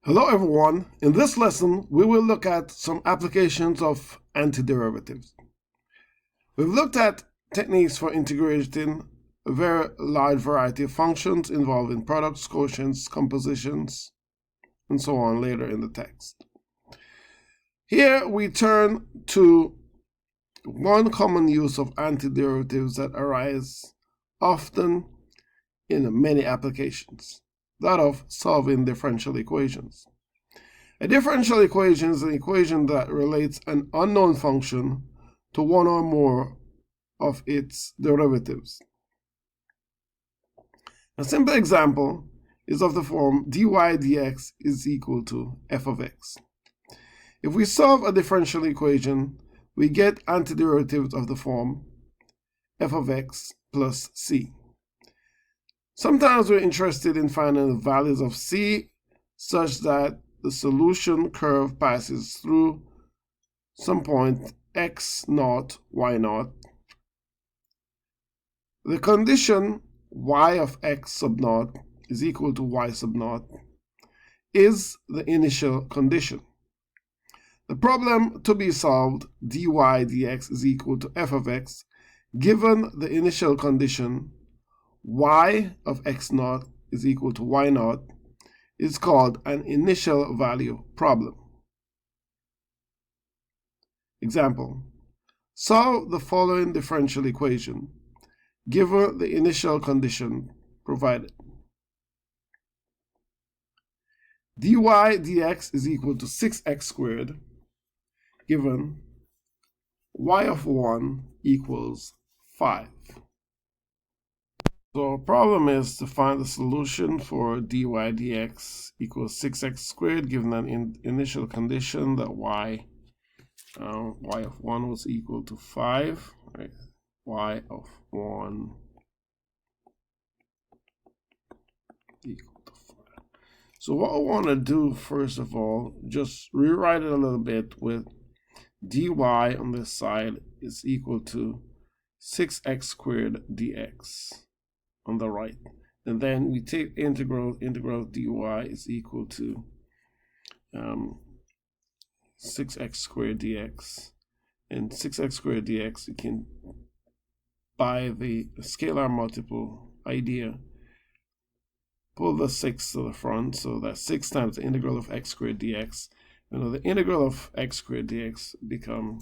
Hello everyone, in this lesson we will look at some applications of antiderivatives. We've looked at techniques for integrating a very large variety of functions involving products, quotients, compositions, and so on later in the text. Here we turn to one common use of antiderivatives that arise often in many applications, that of solving differential equations. A differential equation is an equation that relates an unknown function to one or more of its derivatives. A simple example is of the form dy dx is equal to f of x. If we solve a differential equation, we get antiderivatives of the form f of x plus c. Sometimes we're interested in finding the values of c such that the solution curve passes through some point x naught, y naught. The condition y of x sub naught is equal to y sub naught is the initial condition. The problem to be solved, dy dx is equal to f of x, given the initial condition y of x naught is equal to y naught, is called an initial value problem. Example: solve the following differential equation given the initial condition provided. Dy dx is equal to 6x squared given y of 1 equals 5. So our problem is to find the solution for dy dx equals 6x squared given an initial condition that y of 1 was equal to 5. Right? Y of 1 equal to 5. So what I want to do first of all, just rewrite it a little bit with dy on this side is equal to 6x squared dx on the right, and then we take integral of dy is equal to 6x squared dx, and 6x squared dx, you can, by the scalar multiple idea, pull the 6 to the front, so that's 6 times the integral of x squared dx. And the integral of x squared dx become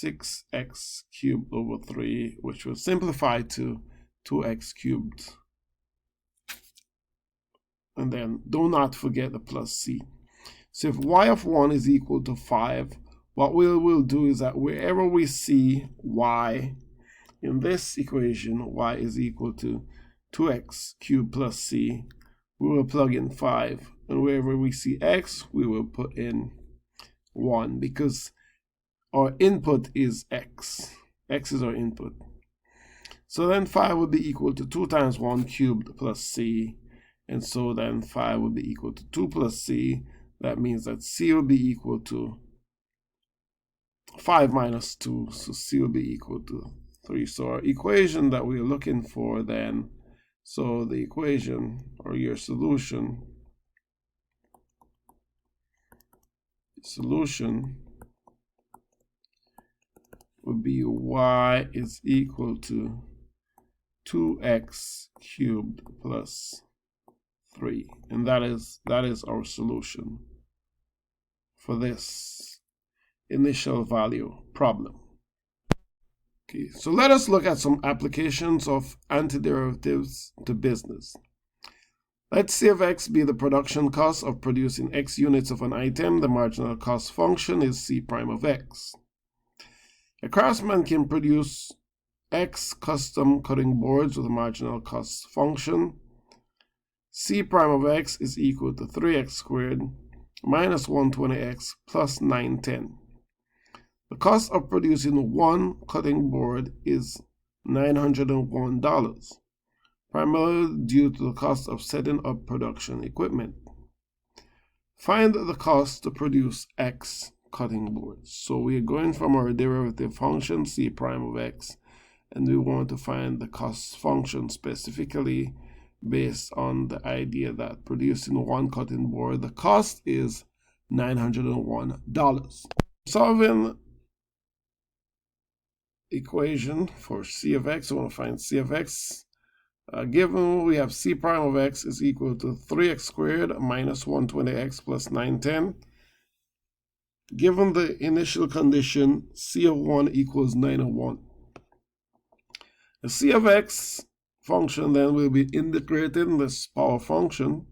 6x cubed over 3, which will simplify to 2x cubed. And then do not forget the plus c. So if y of 1 is equal to 5, what we'll do is that wherever we see y in this equation, y is equal to 2x cubed plus c, we will plug in 5. And wherever we see x, we will put in 1, because our input is x. X is our input. So then 5 will be equal to 2 times 1 cubed plus c. And so then 5 will be equal to 2 plus c. That means that c will be equal to 5 minus 2. So c will be equal to 3. So our equation that we're looking for then, so the equation or your solution would be y is equal to 2x cubed plus 3, and that is our solution for this initial value problem. Okay, so let us look at some applications of antiderivatives to business. Let C of x be the production cost of producing x units of an item. The marginal cost function is C prime of x. A craftsman can produce x custom cutting boards with a marginal cost function. C prime of x is equal to 3x squared minus 120x plus 910. The cost of producing one cutting board is $901, primarily due to the cost of setting up production equipment. Find the cost to produce x cutting boards. So we are going from our derivative function, c prime of x, and we want to find the cost function specifically based on the idea that producing one cutting board, the cost is $901. Solving equation for c of x, we want to find c of x. Given we have c prime of x is equal to 3x squared minus 120x plus 910. Given the initial condition, c of 1 equals 901. The c of x function then will be integrating this power function.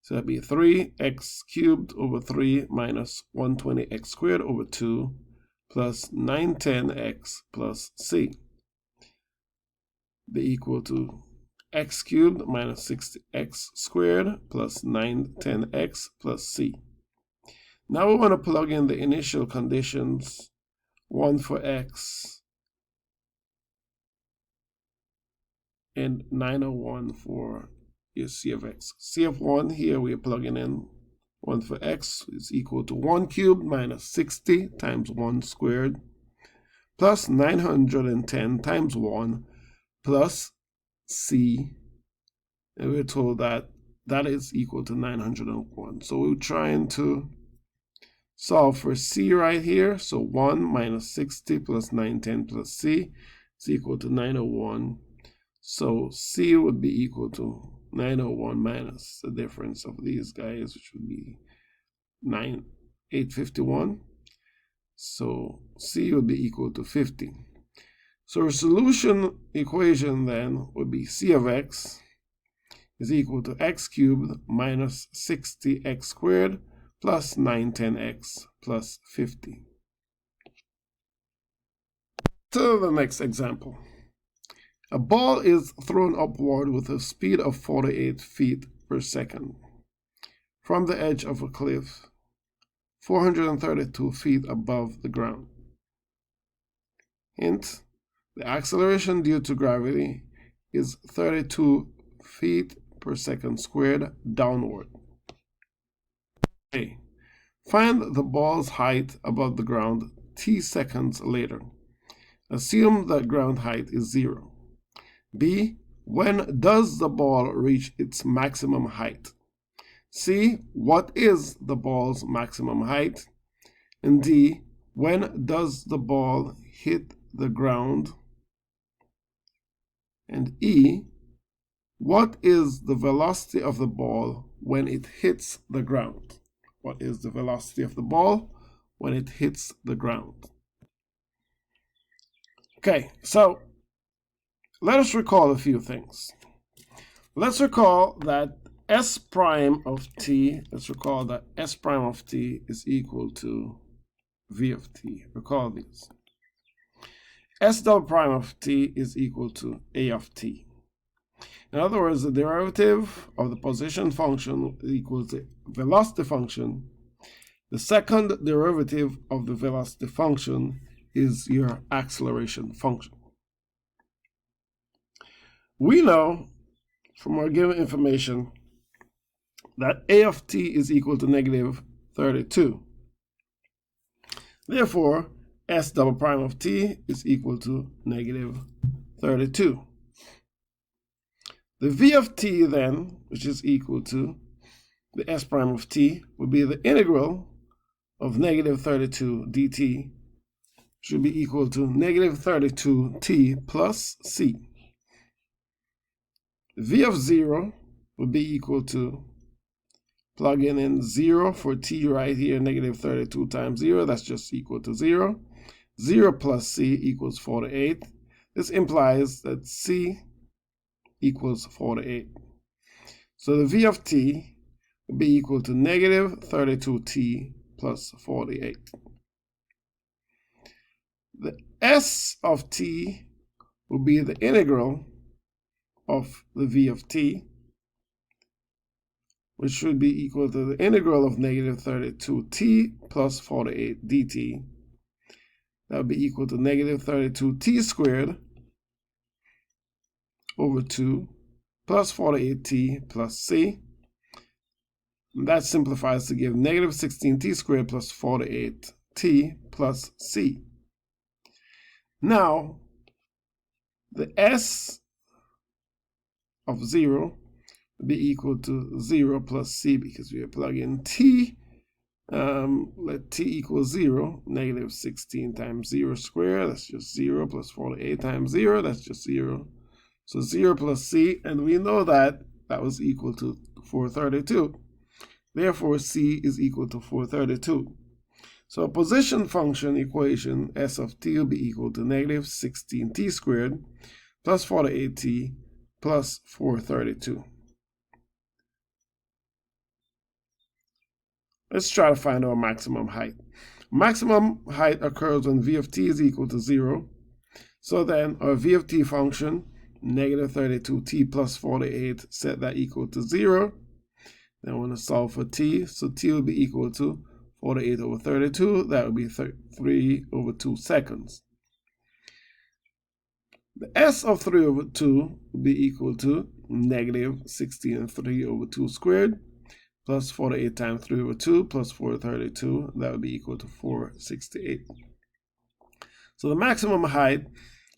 So that'd be 3x cubed over 3 minus 120x squared over 2 plus 910x plus c. Be equal to x cubed minus 60x squared plus 910x plus c. Now we want to plug in the initial conditions, 1 for x and 901 for your c of x. C of 1 here we are plugging in 1 for x is equal to 1 cubed minus 60 times 1 squared plus 910 times 1 plus c, and we're told that that is equal to 901. So we're trying to solve for c right here. So 1 minus 60 plus 910 plus c is equal to 901. So c would be equal to 901 minus the difference of these guys, which would be 851. So c would be equal to 50. So our solution equation then would be c of x is equal to x cubed minus 60x squared plus 910x plus 50. To the next example. A ball is thrown upward with a speed of 48 feet per second from the edge of a cliff 432 feet above the ground. Hint: the acceleration due to gravity is 32 feet per second squared downward. A. Find the ball's height above the ground t seconds later. Assume that ground height is 0. B. When does the ball reach its maximum height? C. What is the ball's maximum height? And D. When does the ball hit the ground? And E. What is the velocity of the ball when it hits the ground? What is the velocity of the ball when it hits the ground? Okay, so let us recall a few things. Let's recall that S prime of t, is equal to V of t. Recall these. S double prime of t is equal to A of t. In other words, the derivative of the position function equals the velocity function. The second derivative of the velocity function is your acceleration function. We know from our given information that A of t is equal to negative 32. Therefore, S double prime of t is equal to negative 32. The V of t then, which is equal to the S prime of t, would be the integral of negative 32 dt, should be equal to negative 32t plus c. V of 0 would be equal to, plugging in 0 for t right here, negative 32 times 0, that's just equal to 0. 0 plus c equals 48. This implies that c equals 48. So the V of t will be equal to negative 32t plus 48. The S of t will be the integral of the V of t, which should be equal to the integral of negative 32t plus 48 dt. That would be equal to negative 32t squared over 2 plus 48t plus c. And that simplifies to give negative 16t squared plus 48t plus c. Now, the s of 0 will be equal to 0 plus c, because we are plugging t. Let t equal 0, negative 16 times 0 squared, that's just 0, plus 48 times 0, that's just 0. So 0 plus c, and we know that that was equal to 432. Therefore, c is equal to 432. So a position function equation, s of t will be equal to negative 16t squared plus 48t plus 432. Let's try to find our maximum height. Maximum height occurs when v of t is equal to 0. So then our v of t function, negative 32t plus 48, set that equal to 0. Then I want to solve for t. So t will be equal to 48 over 32. That would be 3 over 2 seconds. The s of 3 over 2 will be equal to negative 16 and 3 over 2 squared plus 48 times 3 over 2 plus 432. That would be equal to 468. So the maximum height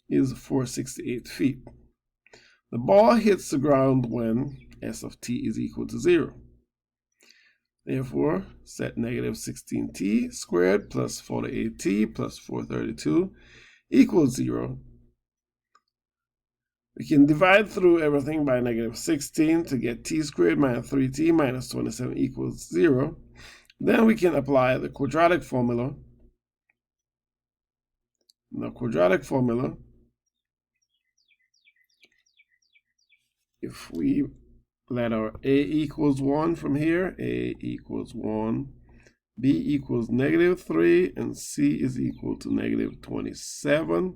is 468 feet. The ball hits the ground when s of t is equal to 0. Therefore, set negative 16t squared plus 48t plus 432 equals 0. We can divide through everything by negative 16 to get t squared minus 3t minus 27 equals 0. Then we can apply the quadratic formula. The quadratic formula, if we let our a equals 1 from here, a equals 1, b equals negative 3, and c is equal to negative 27.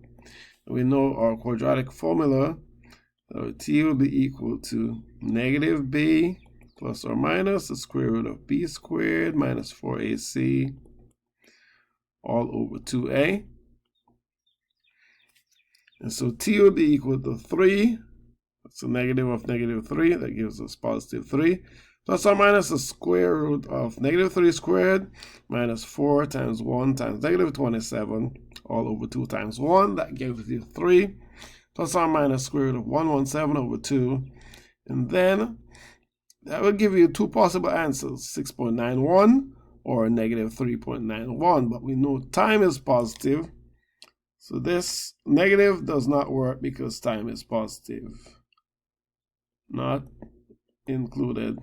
We know our quadratic formula. T will be equal to negative b plus or minus the square root of b squared minus 4ac all over 2a. And so t will be equal to 3. That's a negative of negative 3. That gives us positive 3. Plus or minus the square root of negative 3 squared minus 4 times 1 times negative 27 all over 2 times 1. That gives you 3. Plus or minus square root of 117 over 2. And then that will give you two possible answers, 6.91 or negative 3.91. But we know time is positive. So this negative does not work because time is positive. Not included.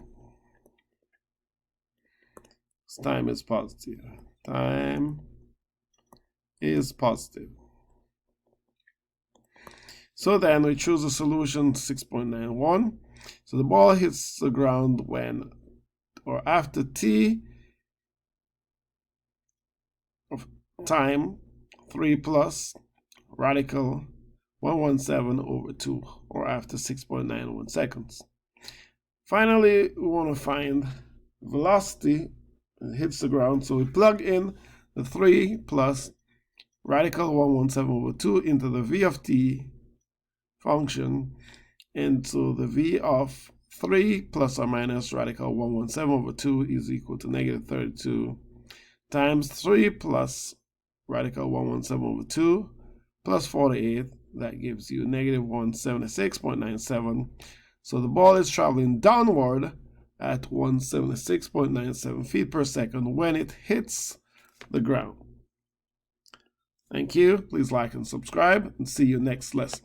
Time is positive. Time is positive. So then we choose a solution 6.91. So the ball hits the ground when or after t of time 3 plus radical 117 over 2, or after 6.91 seconds. Finally, we want to find velocity. It hits the ground, so we plug in the 3 plus radical 117 over 2 into the v of t function, and so the v of 3 plus or minus radical 117 over 2 is equal to negative 32 times 3 plus radical 117 over 2 plus 48. That gives you negative 176.97. So the ball is traveling downward at 176.97 feet per second when it hits the ground. Thank you. Please like and subscribe, and see you next lesson.